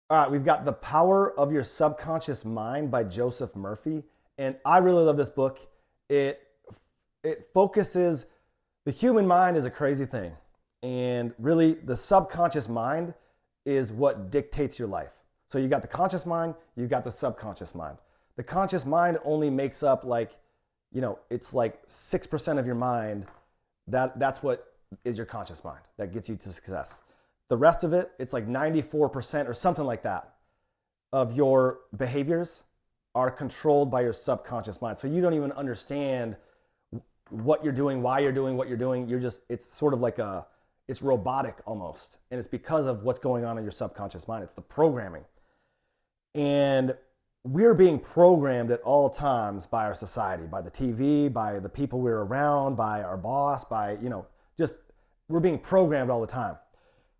All right, we've got The Power of Your Subconscious Mind by Joseph Murphy. And I really love this book. It it focuses the human mind is a crazy thing. And really the subconscious mind is what dictates your life. So you got the conscious mind, you got the subconscious mind. The conscious mind only makes up it's like 6% of your mind. That's what is your conscious mind that gets you to success. The rest of it, it's like 94% or something like that of your behaviors are controlled by your subconscious mind. So you don't even understand what you're doing, why you're doing what you're doing. It's sort of like it's robotic almost. And it's because of what's going on in your subconscious mind. It's the programming. And we're being programmed at all times by our society, by the TV, by the people we're around, by our boss, just we're being programmed all the time.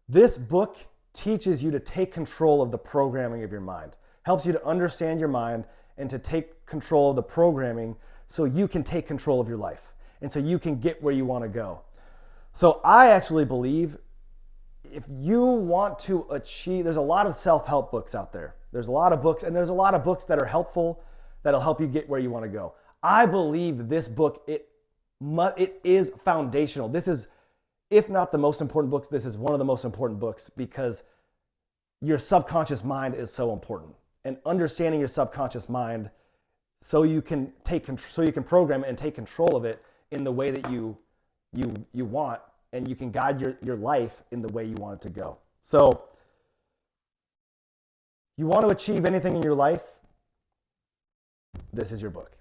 This book teaches you to take control of the programming of your mind, helps you to understand your mind and to take control of the programming so you can take control of your life and so you can get where you want to go. So I actually believe if you want to achieve, there's a lot of self-help books out there. There's a lot of books, and there's a lot of books that are helpful that'll help you get where you want to go. I believe this book, it is foundational. This is, if not the most important books, this is one of the most important books because your subconscious mind is so important. And understanding your subconscious mind so you can program it and take control of it in the way that you want, and you can guide your life in the way you want it to go. So you want to achieve anything in your life, this is your book.